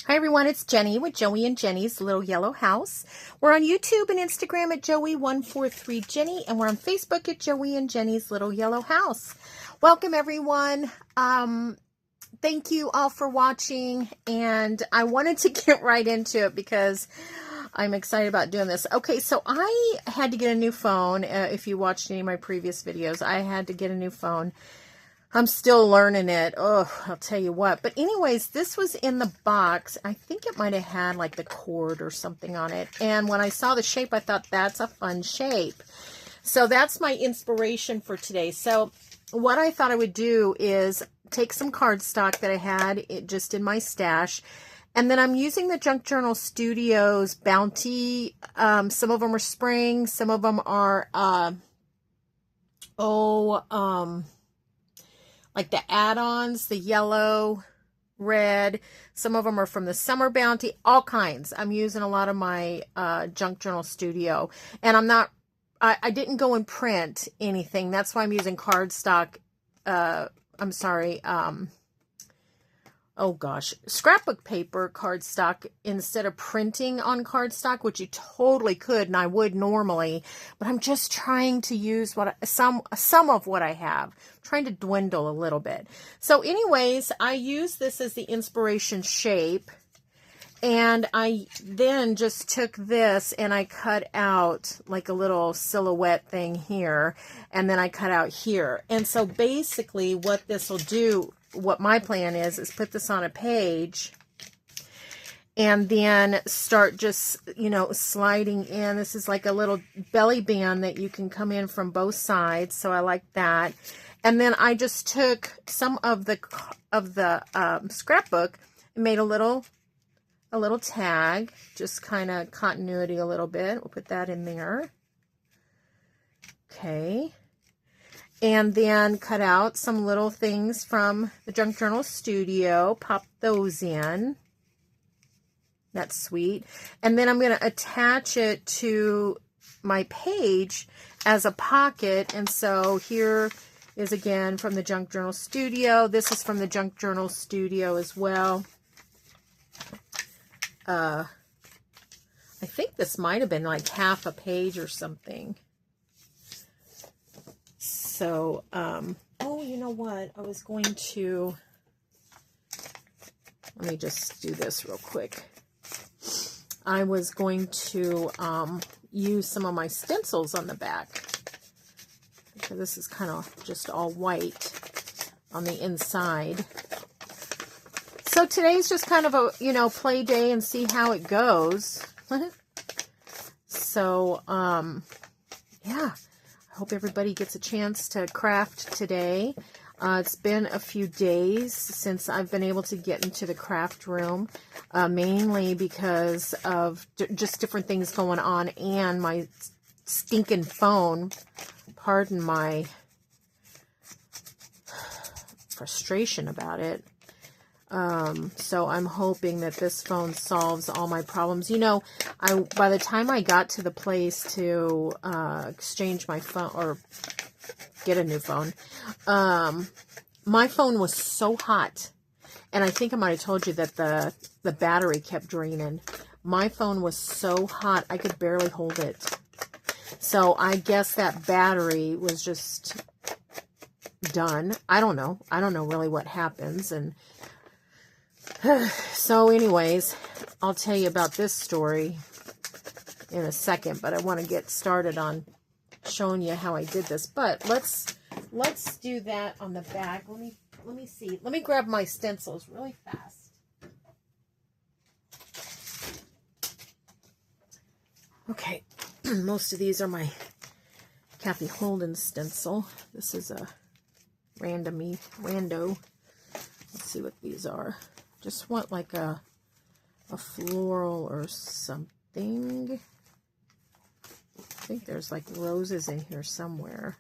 Hi everyone, it's Jenny with Joey and Jenny's Little Yellow House. We're on YouTube and Instagram at Joey143Jenny, and we're on Facebook at Joey and Jenny's Little Yellow House. Welcome everyone. Thank you all for watching, and I wanted to get right into it because I'm excited about doing this. Okay, so I had to get a new phone. If you watched any of my previous videos, I had to get a new phone. I'm still learning it. Oh, I'll tell you what. But anyways, this was in the box. I think it might have had like the cord or something on it. And when I saw the shape, I thought that's a fun shape. So that's my inspiration for today. So what I thought I would do is take some cardstock that I had just in my stash. And then I'm using the Junk Journal Studios Bounty. Some of them are spring. Some of them are, like the add-ons, the yellow, red. Some of them are from the Summer Bounty, all kinds. I'm using a lot of my Junk Journal Studio. And I didn't go and print anything. That's why I'm using cardstock. Scrapbook paper cardstock instead of printing on cardstock, which you totally could, and I would normally, but I'm just trying to use some of what I have, trying to dwindle a little bit. So anyways, I use this as the inspiration shape, and I then just took this and I cut out like a little silhouette thing here, and then I cut out here. And so basically what this will do, what my plan is put this on a page and then start just, sliding in. This is like a little belly band that you can come in from both sides. So I like that. And then I just took some of the scrapbook and made a little tag, just kind of continuity a little bit. We'll put that in there. Okay. And then cut out some little things from the Junk Journal Studio. Pop those in. That's sweet. And then I'm going to attach it to my page as a pocket. And so here is again from the Junk Journal Studio. This is from the Junk Journal Studio as well. I think this might have been like half a page or something. So, you know what? I was going to, let me just do this real quick. I was going to use some of my stencils on the back. Okay, this is kind of just all white on the inside. So today's just kind of a, play day and see how it goes. So, yeah. I hope everybody gets a chance to craft today. It's been a few days since I've been able to get into the craft room, mainly because of just different things going on and my stinking phone. Pardon my frustration about it. So I'm hoping that this phone solves all my problems. By the time I got to the place to exchange my phone or get a new phone, my phone was so hot. And I think I might have told you that the battery kept draining. My phone was so hot, I could barely hold it. So I guess that battery was just done. I don't know. I don't know really what happens. And so anyways, I'll tell you about this story in a second, but I want to get started on showing you how I did this. But let's do that on the back. Let me see. Let me grab my stencils really fast. Okay, most of these are my Cathe Holden stencil. This is a rando. Let's see what these are. Just want like a floral or something. I think there's like roses in here somewhere.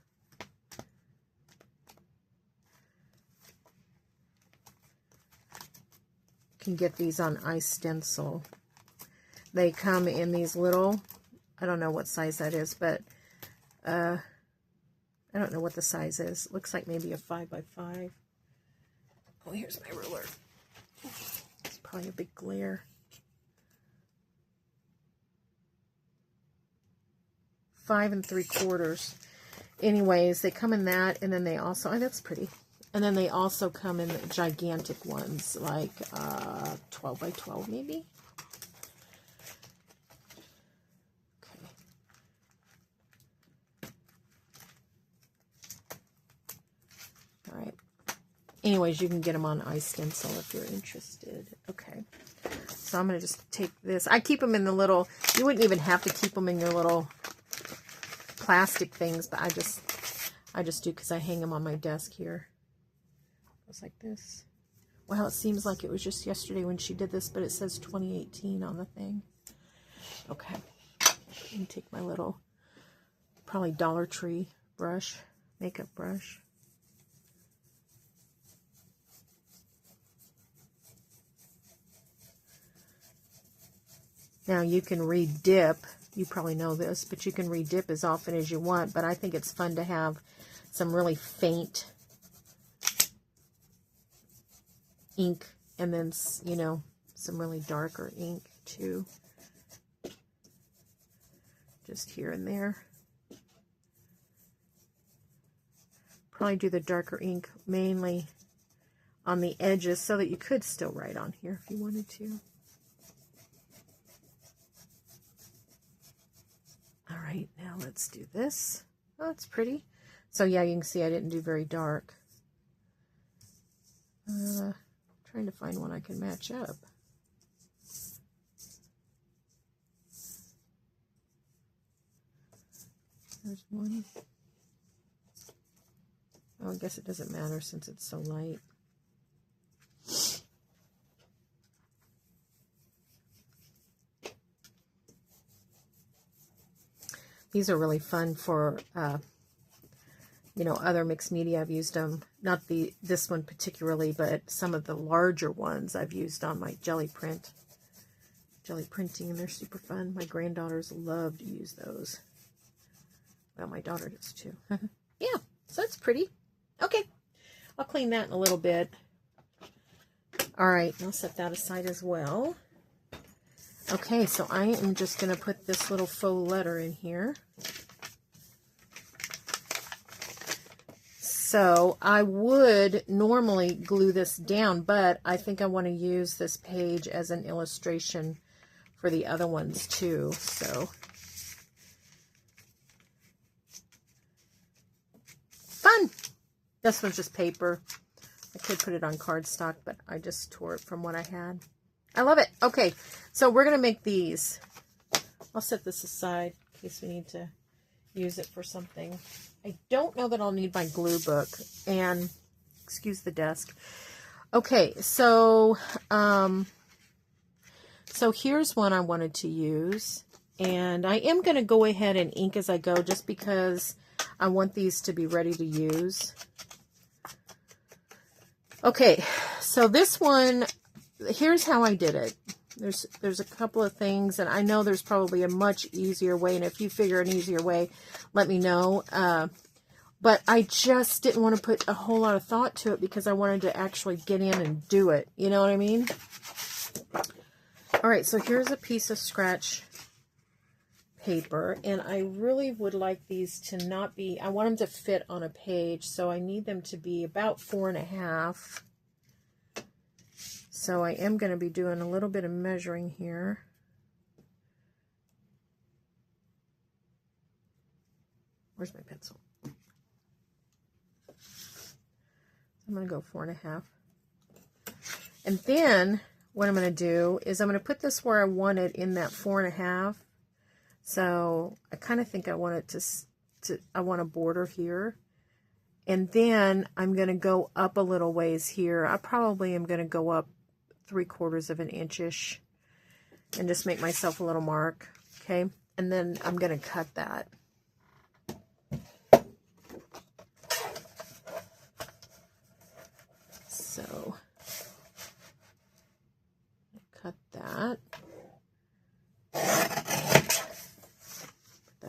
You can get these on iStencil. They come in these little, I don't know what size that is, but I don't know what the size is. It looks like maybe a 5x5. Oh, here's my ruler. probably a big glare. 5 3/4. Anyways, they come in that, and then they also, oh, that's pretty. And then they also come in gigantic ones, like 12 by 12 maybe. Okay. All right. Anyways, you can get them on iStencil if you're interested. Okay. So I'm going to just take this. I keep them in the little, you wouldn't even have to keep them in your little plastic things, but I just do because I hang them on my desk here. Goes like this. Well, it seems like it was just yesterday when she did this, but it says 2018 on the thing. Okay. Let me take my little, probably Dollar Tree brush, makeup brush. Now you can re-dip. You probably know this, but you can re-dip as often as you want. But I think it's fun to have some really faint ink, and then, you know, some really darker ink too. Just here and there. Probably do the darker ink mainly on the edges so that you could still write on here if you wanted to. All right, now let's do this. Oh, that's pretty. So yeah, you can see I didn't do very dark. Trying to find one I can match up. There's one. Oh, I guess it doesn't matter since it's so light. These are really fun for, you know, other mixed media. I've used them, not this one particularly, but some of the larger ones I've used on my jelly printing, and they're super fun. My granddaughters love to use those. Well, my daughter does too. Yeah, so that's pretty. Okay, I'll clean that in a little bit. All right, I'll set that aside as well. Okay, so I am just going to put this little faux letter in here. So I would normally glue this down, but I think I want to use this page as an illustration for the other ones too. So fun! This one's just paper. I could put it on cardstock, but I just tore it from what I had. I love it. Okay, so we're going to make these. I'll set this aside in case we need to use it for something. I don't know that I'll need my glue book. And, excuse the desk. Okay, so here's one I wanted to use. And I am going to go ahead and ink as I go just because I want these to be ready to use. Okay, so this one, here's how I did it. There's a couple of things, and I know there's probably a much easier way, and if you figure an easier way, let me know. But I just didn't want to put a whole lot of thought to it because I wanted to actually get in and do it. You know what I mean? All right, so here's a piece of scratch paper, and I really would like these to not be, I want them to fit on a page, so I need them to be about 4.5. So I am going to be doing a little bit of measuring here. Where's my pencil? I'm going to go 4.5. And then what I'm going to do is I'm going to put this where I want it in that 4.5. So I kind of think I want it I want a border here. And then I'm going to go up a little ways here. I probably am going to go up 3/4 of an inch-ish and just make myself a little mark. Okay. And then I'm going to cut that. So cut that.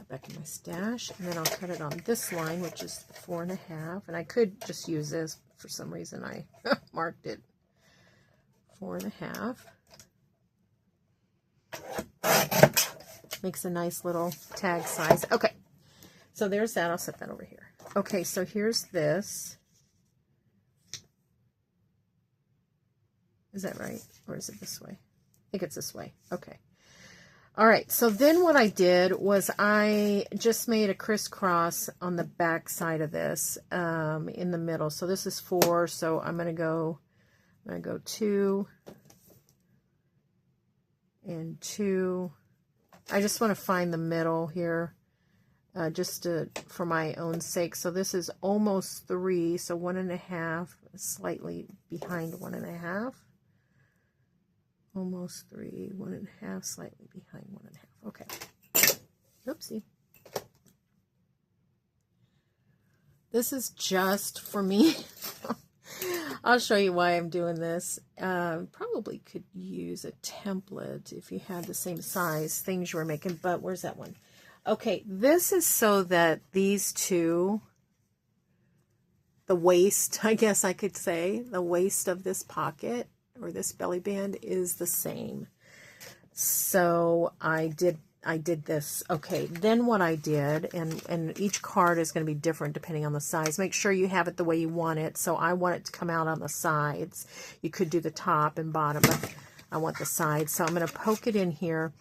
Back in my stash, and then I'll cut it on this line, which is 4.5, and I could just use this. For some reason I marked it 4.5. Makes a nice little tag size. Okay, so there's that. I'll set that over here. Okay, so here's this. Is that right? Or is it this way? I think it's this way. Okay. All right, so then what I did was I just made a crisscross on the back side of this in the middle. So this is 4, so I'm going to go 2 and 2. I just want to find the middle here for my own sake. So this is almost 3, so 1.5, slightly behind 1.5. Almost 3, 1.5, slightly behind 1.5. Okay. Oopsie. This is just for me. I'll show you why I'm doing this. Probably could use a template if you had the same size things you were making, but where's that one? Okay, this is so that these two, the waist, I guess I could say, the waist of this pocket or this belly band is the same. So I did this. Okay, then what I did, and each card is going to be different depending on the size. Make sure you have it the way you want it. So I want it to come out on the sides. You could do the top and bottom, but I want the sides. So I'm going to poke it in here.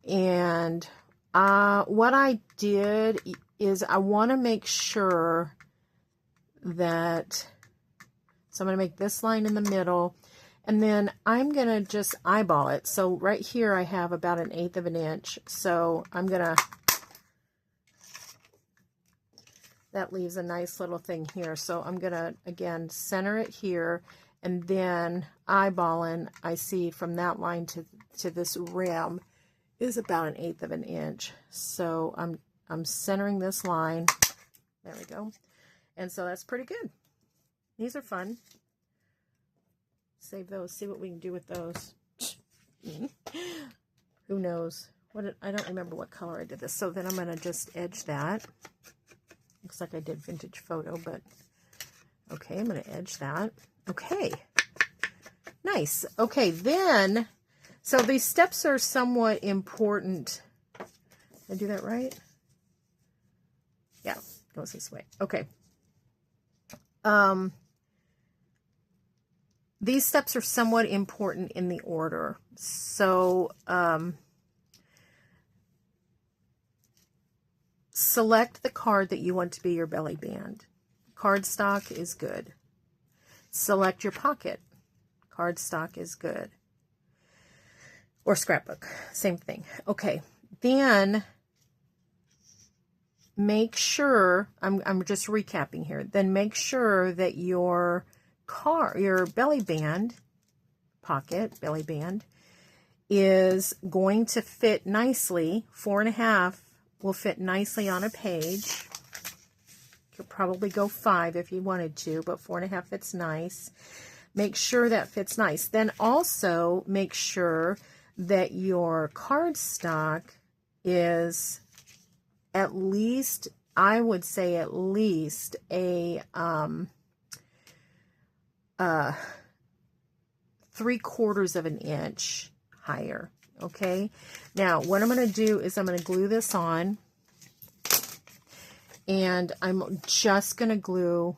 And what I did is I want to make sure that, so I'm going to make this line in the middle. And then I'm going to just eyeball it. So right here I have about 1/8 of an inch. So I'm going to, that leaves a nice little thing here. So I'm going to, again, center it here. And then eyeballing, I see from that line to this rim is about 1/8 of an inch. So I'm centering this line. There we go. And so that's pretty good. These are fun. Save those. See what we can do with those. Who knows? I don't remember what color I did this. So then I'm going to just edge that. Looks like I did vintage photo, but okay, I'm going to edge that. Okay. Nice. Okay, then, so these steps are somewhat important. Did I do that right? Yeah, it goes this way. Okay. These steps are somewhat important in the order. So select the card that you want to be your belly band. Cardstock is good. Select your pocket. Cardstock is good. Or scrapbook, same thing. Okay, then make sure, I'm just recapping here, then make sure that your belly band, belly band, is going to fit nicely. 4.5 will fit nicely on a page. You could probably go 5 if you wanted to, but 4.5 fits nice. Make sure that fits nice. Then also make sure that your cardstock is at least, I would say at least a 3/4 of an inch higher. Okay, now what I'm going to do is I'm going to glue this on, and I'm just going to glue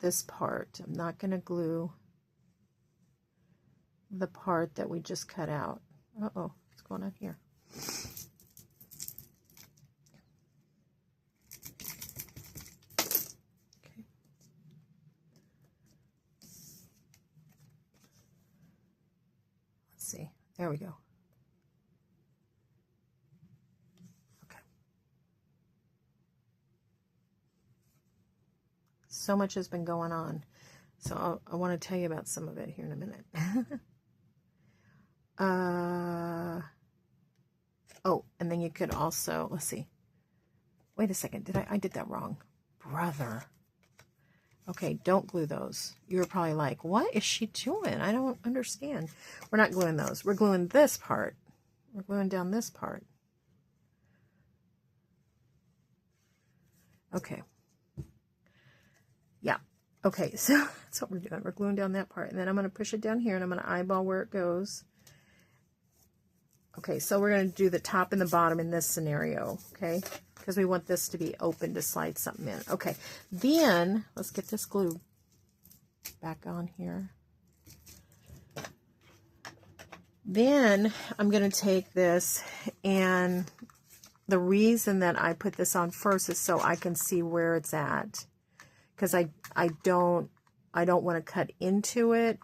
this part. I'm not going to glue the part that we just cut out. Uh-oh, what's going on here? See, there we go. Okay. So much has been going on. So I want to tell you about some of it here in a minute. Oh, and then you could also, let's see. Wait a second. I did that wrong. Brother. Okay, don't glue those. You're probably like, what is she doing? I don't understand. We're not gluing those. We're gluing this part. We're gluing down this part. Okay. Yeah. Okay, so that's what we're doing. We're gluing down that part. And then I'm going to push it down here, and I'm going to eyeball where it goes. Okay, so we're going to do the top and the bottom in this scenario, okay? Because we want this to be open to slide something in. Okay, then let's get this glue back on here. Then I'm going to take this, and the reason that I put this on first is so I can see where it's at. Because I don't want to cut into it,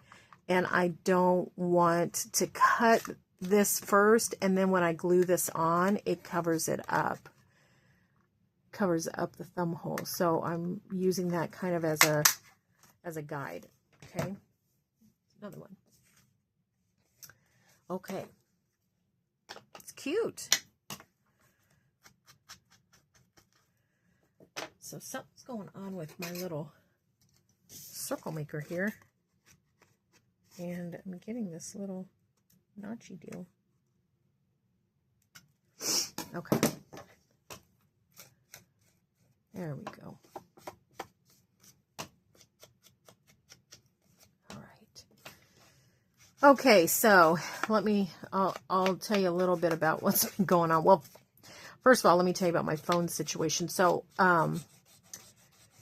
and I don't want to cut this first, and then when I glue this on, it covers it up. Covers up the thumb hole. So I'm using that kind of as a guide. Okay. Another one. Okay. It's cute. So something's going on with my little circle maker here. And I'm getting this little notchy deal. Okay. There we go. All right. Okay, so I'll tell you a little bit about what's been going on. Well, first of all, let me tell you about my phone situation. So,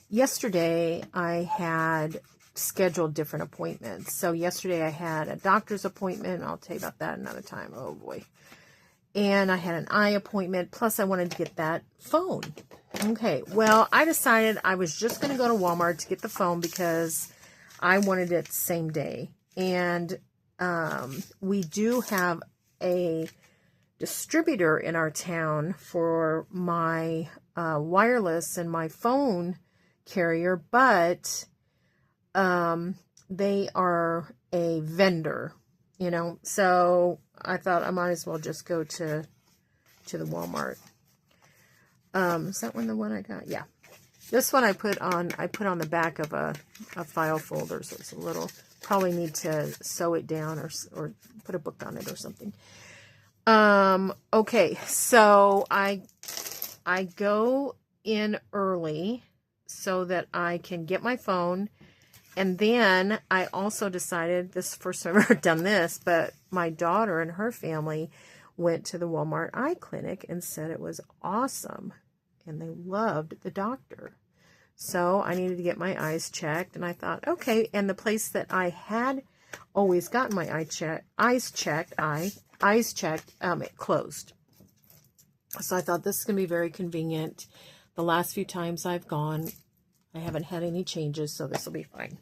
yesterday I had scheduled different appointments. So yesterday I had a doctor's appointment. I'll tell you about that another time. Oh boy. And I had an eye appointment. Plus I wanted to get that phone. Okay. Well, I decided I was just going to go to Walmart to get the phone because I wanted it same day. And we do have a distributor in our town for my wireless and my phone carrier, but they are a vendor, you know, so I thought I might as well just go to the Walmart. Is that the one I got? Yeah. This one I put on the back of a file folder, so it's a little, probably need to sew it down or put a book on it or something. Okay, so I go in early so that I can get my phone. And then I also decided, this is the first time I've ever done this, but my daughter and her family went to the Walmart eye clinic and said it was awesome. And they loved the doctor. So I needed to get my eyes checked. And I thought, okay. And the place that I had always gotten my eyes checked, it closed. So I thought this is going to be very convenient. The last few times I've gone, I haven't had any changes, so this will be fine.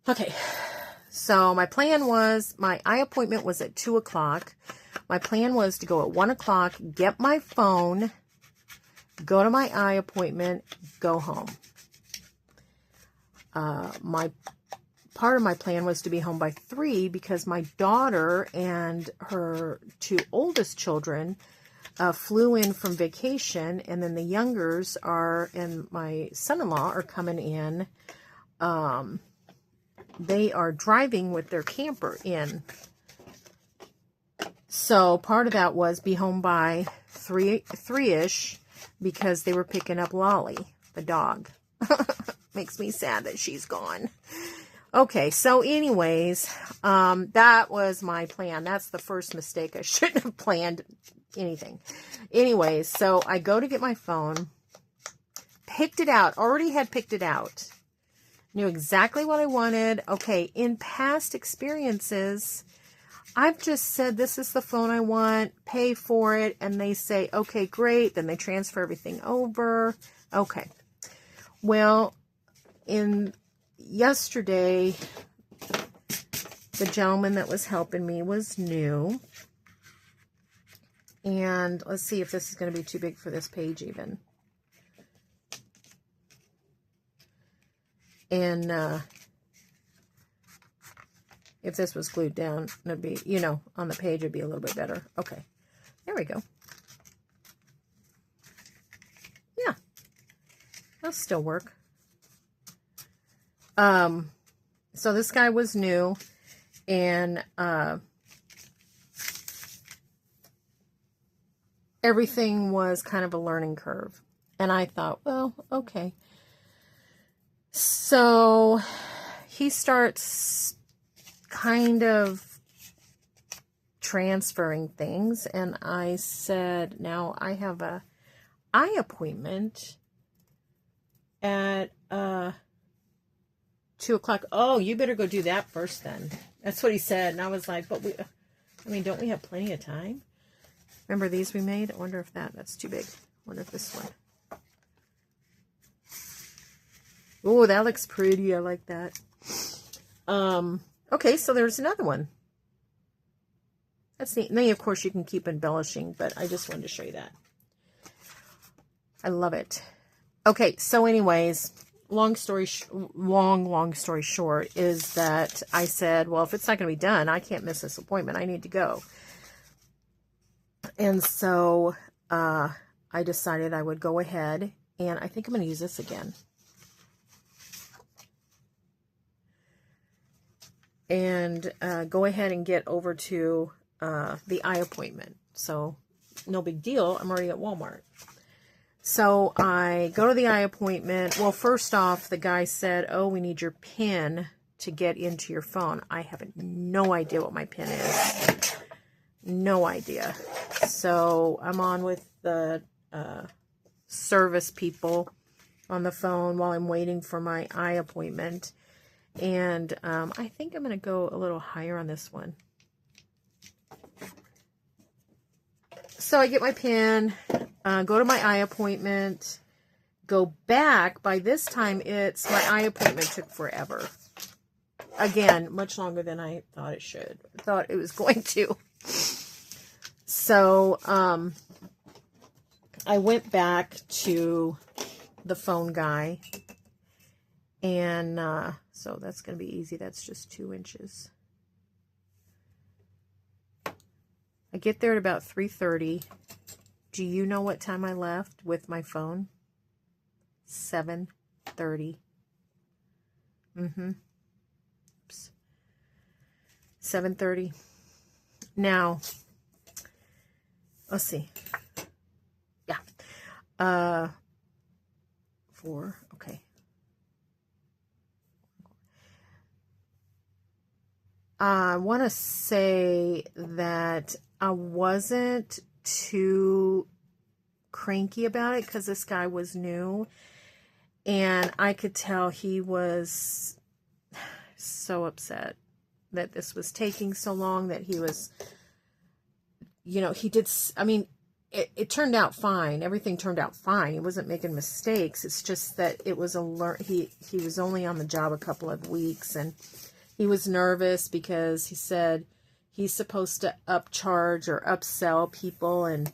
Okay, so my plan was, my eye appointment was at 2 o'clock. My plan was to go at 1 o'clock, get my phone, go to my eye appointment, go home. Part of my plan was to be home by 3 because my daughter and her 2 oldest children flew in from vacation, and then the youngers and my son-in-law are coming in. They are driving with their camper in. So part of that was be home by 3-ish because they were picking up Lolly, the dog. Makes me sad that she's gone. Okay, so anyways, that was my plan. That's the first mistake. I shouldn't have planned anything. Anyways, so I go to get my phone, picked it out, already had picked it out, knew exactly what I wanted. Okay, in past experiences, I've just said, this is the phone I want, pay for it, and they say, okay, great. Then they transfer everything over. Okay. Well, yesterday, the gentleman that was helping me was new. And let's see if this is going to be too big for this page even. And if this was glued down, it'd be, on the page, it'd be a little bit better. Okay, there we go. Yeah, that'll still work. So this guy was new, and everything was kind of a learning curve. And I thought, well, okay. So he starts kind of transferring things, and I said, now I have a eye appointment at 2 o'clock. Oh, you better go do that first then. That's what he said. And I was like, but don't we have plenty of time? Remember these we made? I wonder if that's too big. I wonder if this one. Oh, that looks pretty. I like that. Okay, so there's another one. That's neat. And then, of course, you can keep embellishing, but I just wanted to show you that. I love it. Okay, so anyways, long story short is that I said, well, if it's not going to be done, I can't miss this appointment. I need to go. And so I decided I would go ahead, and I think I'm going to use this again. And go ahead and get over to the eye appointment. So no big deal. I'm already at Walmart. So I go to the eye appointment. Well, first off, the guy said, oh, we need your PIN to get into your phone. I have no idea what my PIN is. No idea. So I'm on with the service people on the phone while I'm waiting for my eye appointment. And I think I'm going to go a little higher on this one. So I get my PIN, go to my eye appointment, go back. By this time, my eye appointment took forever. Again, much longer than I thought it should. I thought it was going to. So I went back to the phone guy. And so that's going to be easy. That's just 2 inches. I get there at about 3:30. Do you know what time I left with my phone? 7:30. Oops. 7:30. Now, let's see. Yeah. 4. Okay. I want to say that I wasn't too cranky about it because this guy was new, and I could tell he was so upset that this was taking so long, that he was, it turned out fine. Everything turned out fine. He wasn't making mistakes. It's just that it was he was only on the job a couple of weeks, and he was nervous because he said he's supposed to upcharge or upsell people, and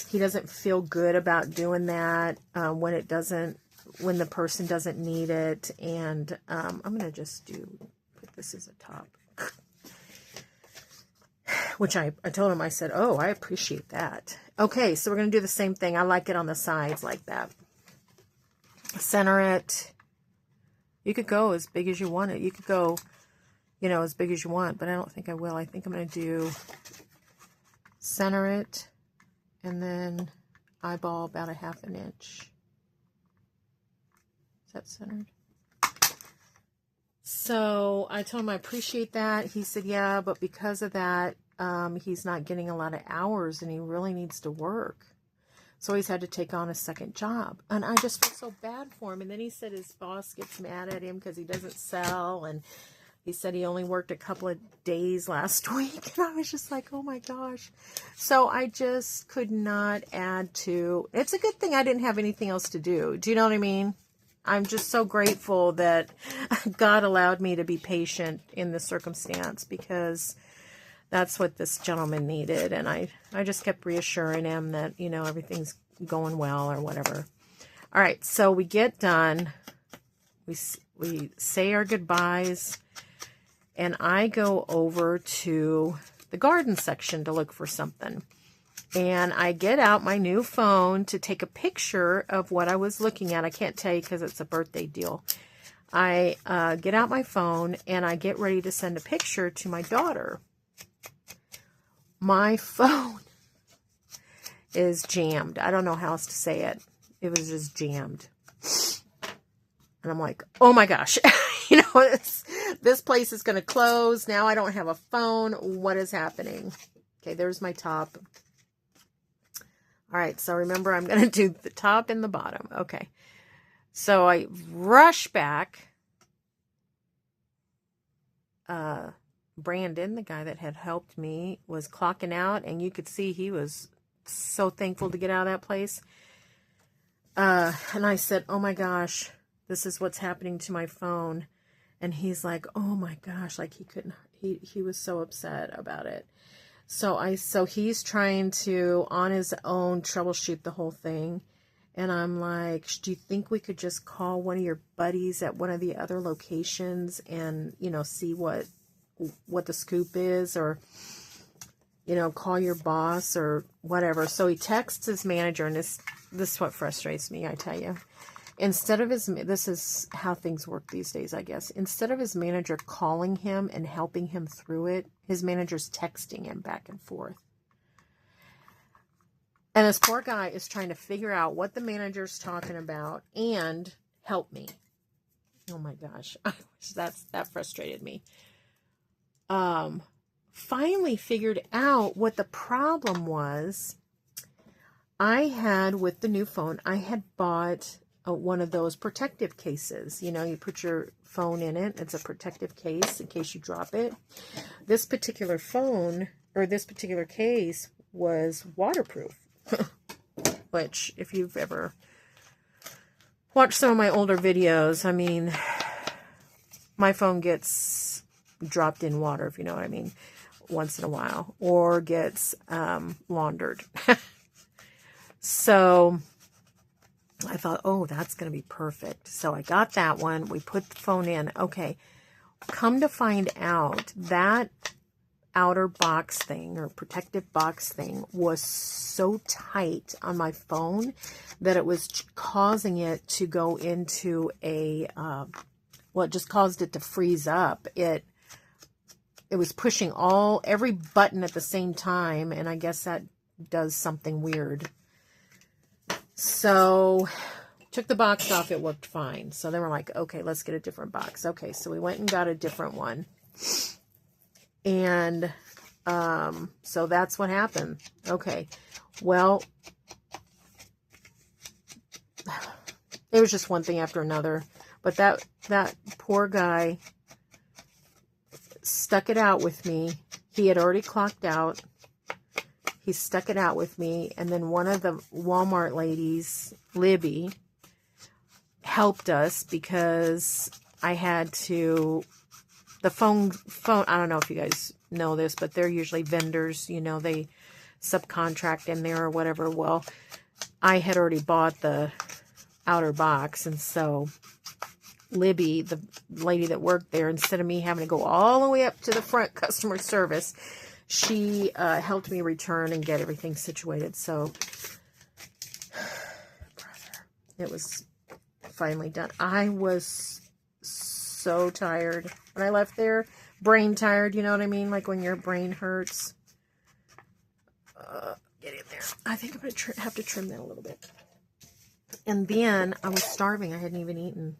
he doesn't feel good about doing that when the person doesn't need it. And I'm going to just put this as a top, which I told him, I said, oh, I appreciate that. Okay, so we're going to do the same thing. I like it on the sides like that. Center it. You could go as big as you want it. You could go, as big as you want, but I don't think I will. I think I'm going to do center it and then eyeball about 1/2 inch. Is that centered? So I told him I appreciate that. He said, yeah, but because of that, he's not getting a lot of hours and he really needs to work. So he's had to take on a second job. And I just feel so bad for him. And then he said his boss gets mad at him because he doesn't sell. And he said he only worked a couple of days last week. And I was just like, oh my gosh. So I just could not add to. It's a good thing I didn't have anything else to do. Do you know what I mean? I'm just so grateful that God allowed me to be patient in this circumstance, because that's what this gentleman needed. And I just kept reassuring him that, everything's going well or whatever. All right, so we get done. We say our goodbyes. And I go over to the garden section to look for something. And I get out my new phone to take a picture of what I was looking at. I can't tell you because it's a birthday deal. I get out my phone and I get ready to send a picture to my daughter. My phone is jammed. I don't know how else to say it. It was just jammed. And I'm like, oh my gosh, you know, this place is going to close. Now I don't have a phone. What is happening? Okay, there's my top. All right, so remember, I'm going to do the top and the bottom. Okay, so I rush back. Brandon, the guy that had helped me, was clocking out, and you could see he was so thankful to get out of that place. And I said, oh my gosh, this is what's happening to my phone. And he's like, oh my gosh, like he was so upset about it. So he's trying to, on his own, troubleshoot the whole thing. And I'm like, do you think we could just call one of your buddies at one of the other locations and, you know, see what the scoop is, or, you know, call your boss or whatever. So he texts his manager, and this is what frustrates me, I tell you. Instead of this is how things work these days, I guess. Instead of his manager calling him and helping him through it, his manager's texting him back and forth. And this poor guy is trying to figure out what the manager's talking about and help me. Oh my gosh. That frustrated me. Finally figured out what the problem was. I had, with the new phone, I had bought one of those protective cases. You know, you put your phone in it. It's a protective case in case you drop it. This particular phone, or this particular case, was waterproof. Which, if you've ever watched some of my older videos, I mean, my phone gets dropped in water, if you know what I mean, once in a while, or gets laundered. So I thought, oh, that's going to be perfect. So I got that one. We put the phone in. Okay, come to find out, that outer box thing, or protective box thing, was so tight on my phone that it was causing it to go into a, well, it just caused it to freeze up. It was pushing every button at the same time, and I guess that does something weird. So took the box off, it worked fine. So then we're like, okay, let's get a different box. Okay, so we went and got a different one. And so that's what happened. Okay, well, it was just one thing after another. But that poor guy stuck it out with me. He had already clocked out. He stuck it out with me. And then one of the Walmart ladies, Libby, helped us because I had to, the phone, I don't know if you guys know this, but they're usually vendors, you know, they subcontract in there or whatever. Well, I had already bought the outer box, and so Libby, the lady that worked there, instead of me having to go all the way up to the front customer service, she helped me return and get everything situated. So, it was finally done. I was so tired when I left there. Brain tired, you know what I mean? Like when your brain hurts. Get in there. I think I'm going to have to trim that a little bit. And then I was starving. I hadn't even eaten.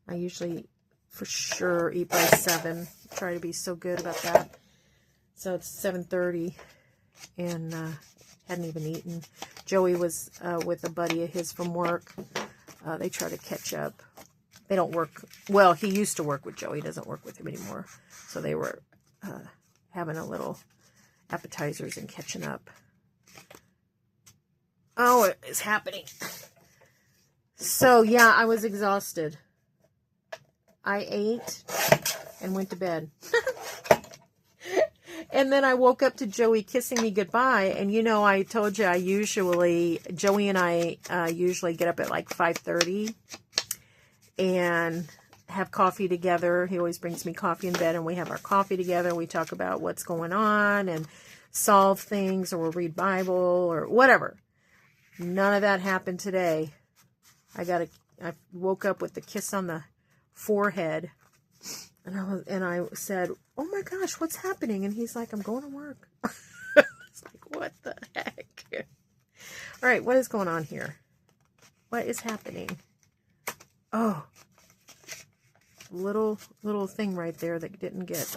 I usually, for sure, eat by 7. Try to be so good about that. So it's 7:30, and hadn't even eaten. Joey was with a buddy of his from work. They try to catch up. They don't work, well, he used to work with Joey. He doesn't work with him anymore. So they were having a little appetizers and catching up. Oh, it is happening. So, yeah, I was exhausted. I ate and went to bed. And then I woke up to Joey kissing me goodbye. And, you know, I told you Joey and I usually get up at like 5:30 and have coffee together. He always brings me coffee in bed, and we have our coffee together. We talk about what's going on and solve things, or we'll read Bible or whatever. None of that happened today. I woke up with the kiss on the forehead, and I said, "Oh my gosh, what's happening?" And he's like, "I'm going to work." It's like, what the heck? All right, what is going on here? What is happening? Oh, little thing right there that didn't get.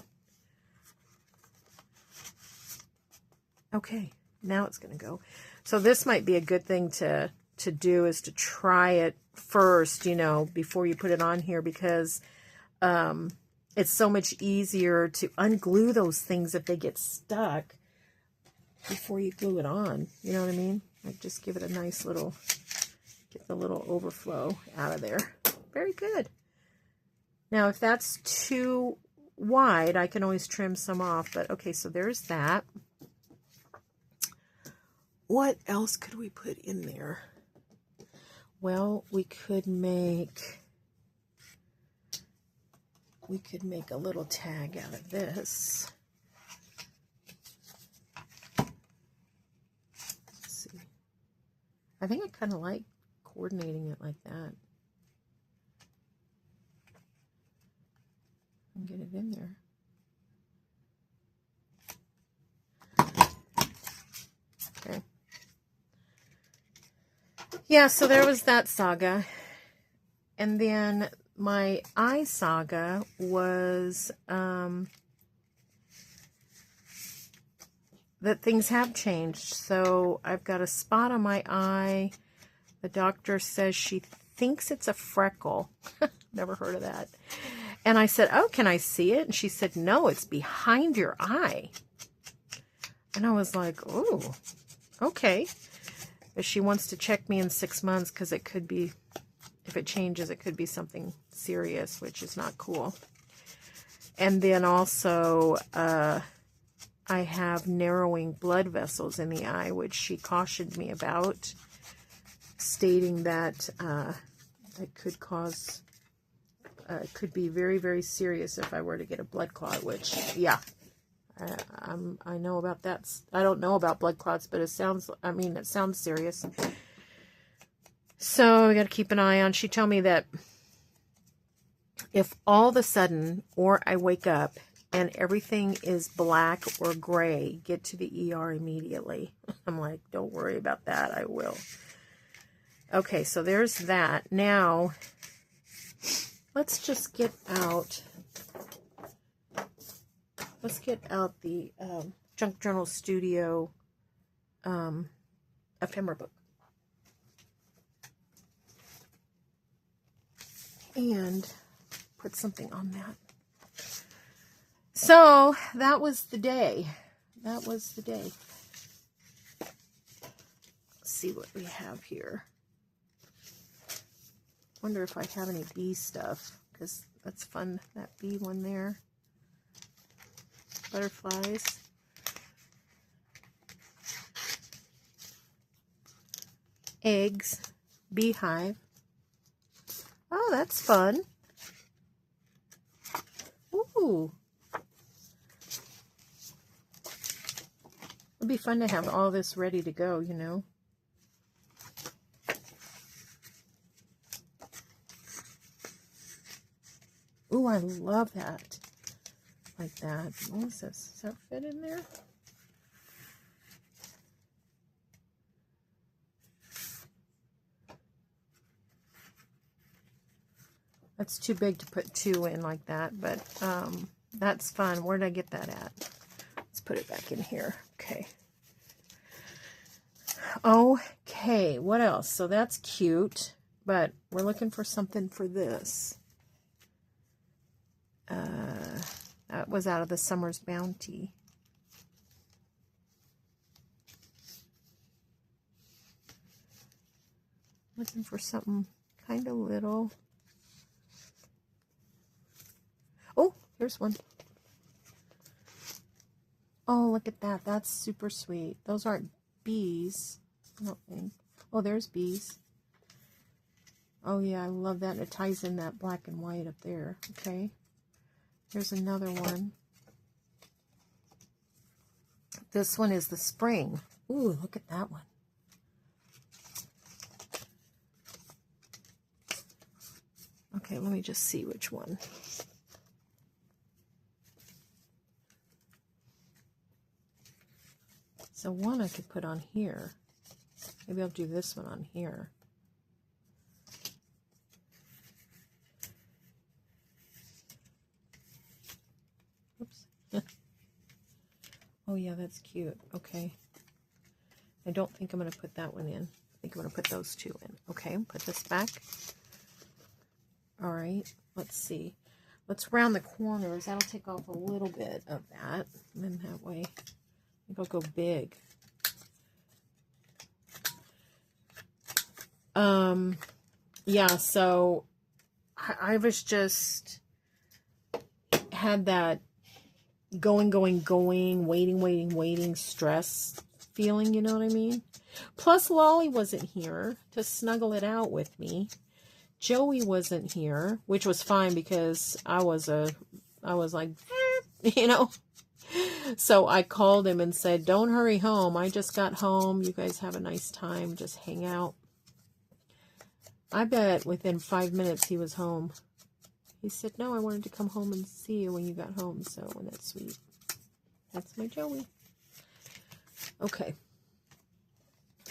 Okay, now it's going to go. So this might be a good thing to do, is to try it first, you know, before you put it on here, because it's so much easier to unglue those things if they get stuck before you glue it on. You know what I mean? Like, just give it a nice little, get the little overflow out of there. Very good. Now, if that's too wide, I can always trim some off. But okay, so there's that. What else could we put in there? Well, we could make a little tag out of this. Let's see. I think I kind of like coordinating it like that. And get it in there. Okay. Yeah, so there was that saga. And then my eye saga was that things have changed. So I've got a spot on my eye. The doctor says she thinks it's a freckle. Never heard of that. And I said, oh, can I see it? And she said, no, it's behind your eye. And I was like, oh, okay. But she wants to check me in 6 months because it could be, if it changes, it could be something serious, which is not cool. And then also, I have narrowing blood vessels in the eye, which she cautioned me about, stating that it could cause, could be very, very serious if I were to get a blood clot, which, yeah. I know about that. I don't know about blood clots, but it sounds, I mean, it sounds serious. So I got to keep an eye on. She told me that if all of a sudden, or I wake up and everything is black or gray, get to the ER immediately. I'm like, don't worry about that. I will. Okay, so there's that. Now, let's just get out. Let's get out the Junk Journal Studio ephemera book. And put something on that. So, that was the day. That was the day. Let's see what we have here. Wonder if I have any bee stuff, because that's fun, that bee one there. Butterflies. Eggs. Beehive. Oh, that's fun. Ooh. It'd be fun to have all this ready to go, you know. Ooh, I love that. Like that. What is this? Does that fit in there? That's too big to put two in like that, but that's fun. Where did I get that at? Let's put it back in here. Okay. Okay, what else? So that's cute, but we're looking for something for this. That was out of the Summer's Bounty. Looking for something kind of little. Oh, here's one. Oh, look at that. That's super sweet. Those aren't bees, I don't think. Oh, there's bees. Oh, yeah, I love that. And it ties in that black and white up there. Okay. Here's another one. This one is the spring. Ooh, look at that one. Okay, let me just see which one. So one I could put on here. Maybe I'll do this one on here. Oh yeah, that's cute. Okay. I don't think I'm going to put that one in. I think I'm going to put those two in. Okay, put this back. All right, let's see. Let's round the corners. That'll take off a little bit of that. And then that way, I think I'll go big. Yeah, so I was just had that going, waiting stress feeling, you know what I mean? Plus, Lolly wasn't here to snuggle it out with me. Joey wasn't here, which was fine because I was like, you know. So I called him and said, don't hurry home. I just got home. You guys have a nice time. Just hang out. I bet within 5 minutes he was home. He said, no, I wanted to come home and see you when you got home. So, and that's sweet. That's my Joey. Okay.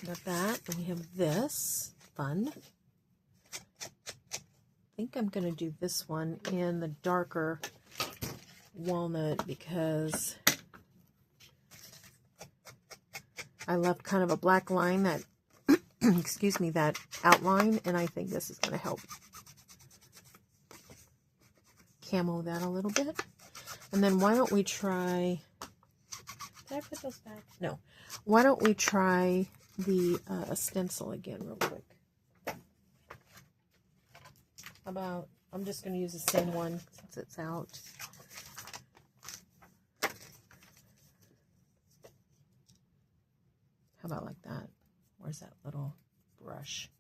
Got that. And we have this. Fun. I think I'm going to do this one in the darker walnut because I left kind of a black line that, excuse me, that outline, and I think this is going to help camo that a little bit. And then why don't we try, did I put those back? No. Why don't we try the stencil again real quick? How about, I'm just going to use the same one since it's out. How about like that? Where's that little brush?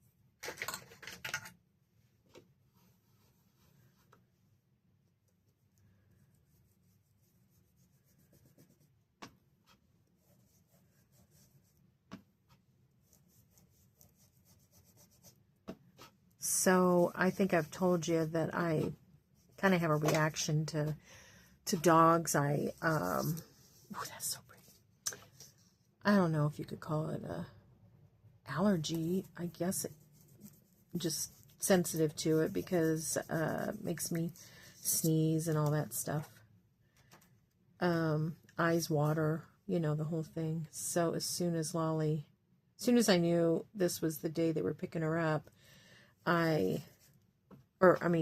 So I think I've told you that I kind of have a reaction to dogs. Oh, that's so pretty. I don't know if you could call it a allergy. I guess it just sensitive to it because it makes me sneeze and all that stuff. Eyes water, you know, the whole thing. So as soon as I knew this was the day they were picking her up,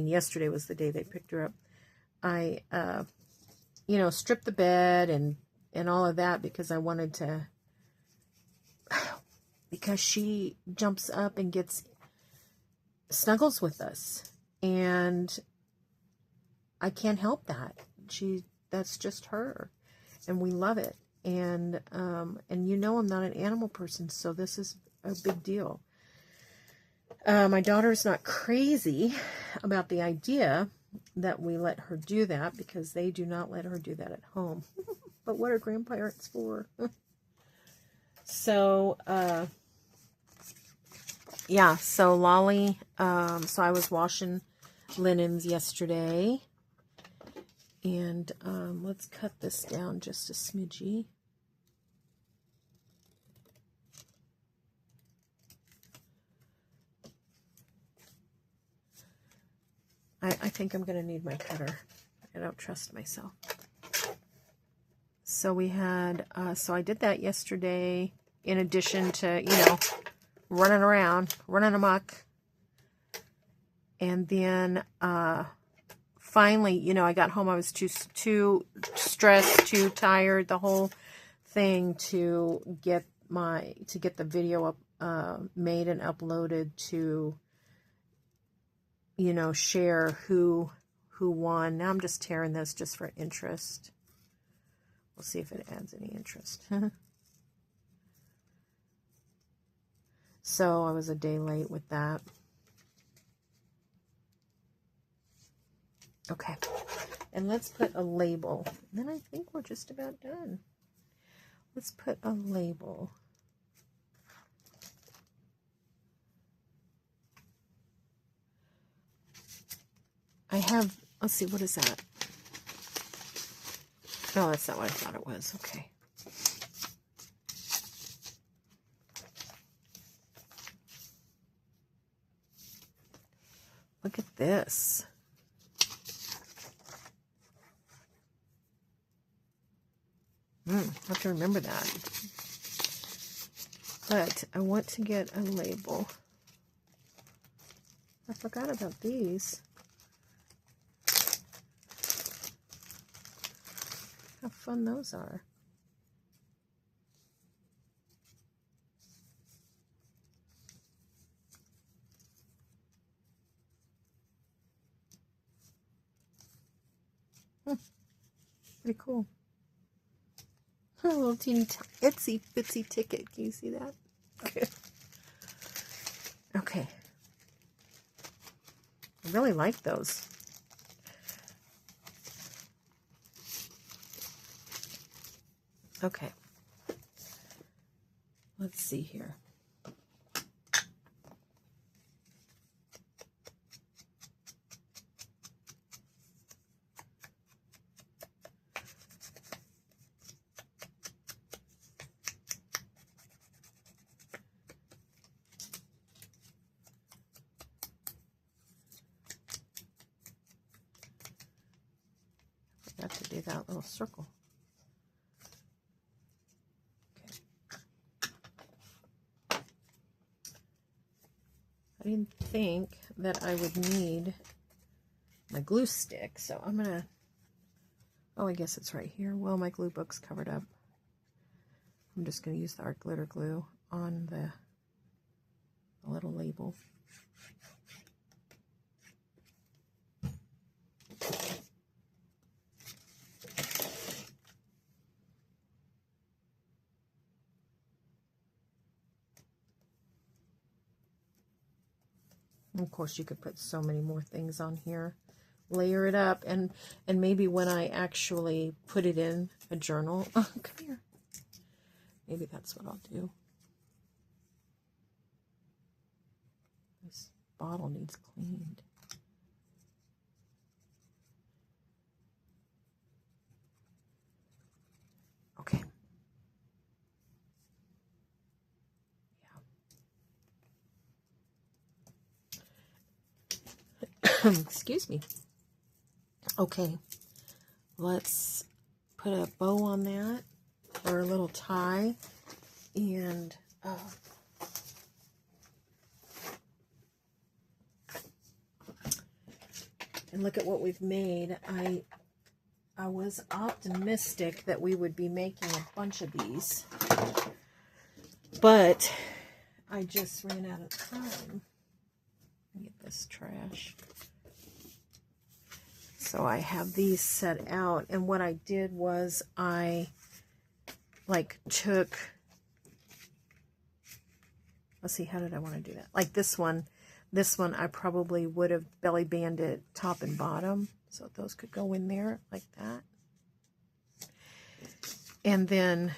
yesterday was the day they picked her up. I, stripped the bed and all of that because I wanted to, because she jumps up and snuggles with us, and I can't help that. That's just her, and we love it. And you know, I'm not an animal person, so this is a big deal. My daughter's not crazy about the idea that we let her do that because they do not let her do that at home. But what are grandparents for? So, yeah, so Lolly, so I was washing linens yesterday. And let's cut this down just a smidgy. I think I'm going to need my cutter. I don't trust myself. So we had, so I did that yesterday in addition to, running around, running amok. And then finally, I got home. I was too stressed, too tired, the whole thing to get the video up, made and uploaded to, share who won. Now I'm just tearing this just for interest. We'll see if it adds any interest. So I was a day late with that. Okay, and let's put a label. Then I think we're just about done. Let's put a label. I have, let's see, what is that? No, that's not what I thought it was. Okay. Look at this. I have to remember that. But I want to get a label. I forgot about these. How fun those are. Pretty cool. A little teeny itsy bitsy ticket. Can you see that? Okay. I really like those. Okay. Let's see here. Forgot to do that little circle. I didn't think that I would need my glue stick, so I'm gonna, oh, I guess it's right here. Well, my glue book's covered up. I'm just gonna use the art glitter glue on the little label. Of course, you could put so many more things on here. Layer it up, and maybe when I actually put it in a journal, oh, come here. Maybe that's what I'll do. This bottle needs cleaned. Okay. Excuse me. Okay, let's put a bow on that, or a little tie, and look at what we've made. I was optimistic that we would be making a bunch of these, but I just ran out of time. Get this trash. So I have these set out, and what I did was I took, let's see, how did I want to do that? Like this one I probably would have belly banded top and bottom, so those could go in there like that. And then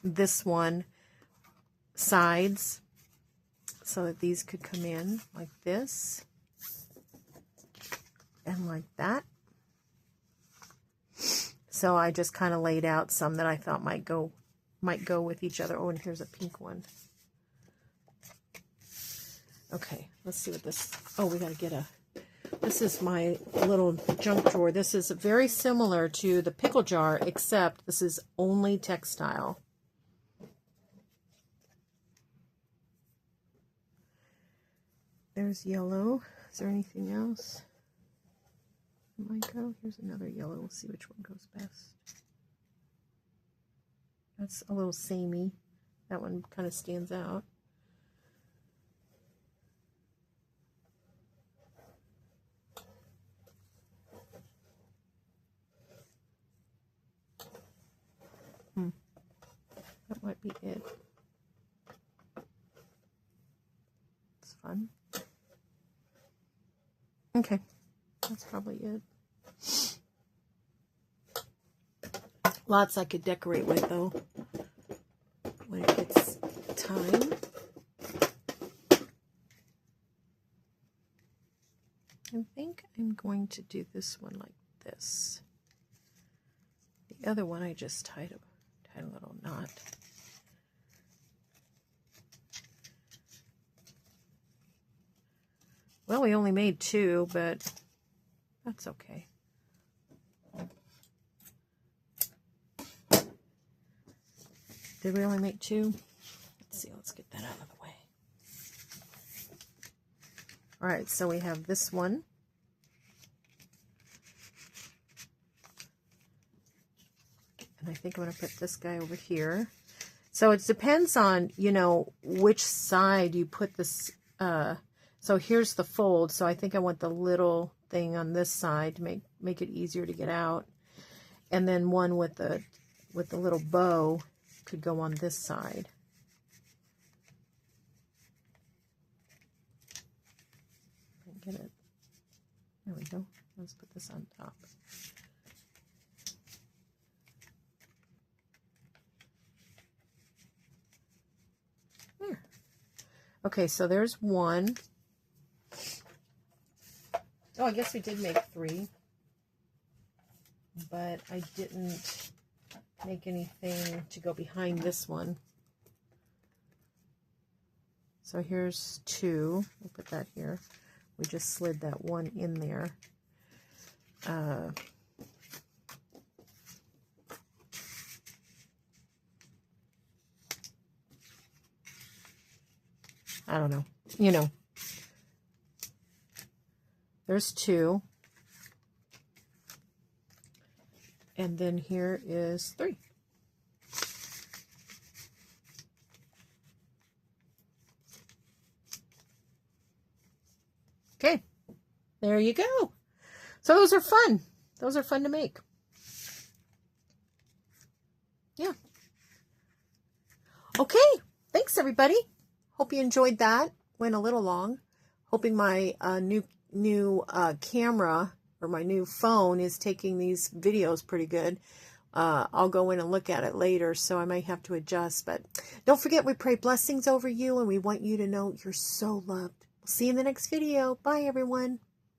this one, sides, so that these could come in like this and like that. So I just kind of laid out some that I thought might go with each other. Oh, and here's a pink one. Okay, let's see what this, oh, we got to get a, this is my little junk drawer. This is very similar to the pickle jar, except this is only textile. There's yellow. Is there anything else? Might go. Here's another yellow. We'll see which one goes best. That's a little samey. That one kind of stands out. That might be it. It's fun. Okay, that's probably it. Lots I could decorate with, though, when it gets time. I think I'm going to do this one like this. The other one I just tied a little knot. Well, we only made 2, but that's okay. Did we only make 2? Let's see, let's get that out of the way. All right, so we have this one. And I think I'm going to put this guy over here. So it depends on, you know, which side you put this. So here's the fold. So I think I want the little thing on this side to make it easier to get out. And then one with the little bow could go on this side. Get it. There we go. Let's put this on top. There. Okay, so there's one. Oh, I guess we did make 3. But I didn't make anything to go behind this one. So here's 2. We'll put that here. We just slid that one in there. I don't know. You know. There's 2. And then here is 3. Okay, there you go. So those are fun. Those are fun to make. Yeah. Okay, thanks everybody. Hope you enjoyed that. Went a little long. Hoping my new camera or my new phone is taking these videos pretty good. I'll go in and look at it later, so I might have to adjust. But don't forget, we pray blessings over you, and we want you to know you're so loved. See you in the next video. Bye, everyone.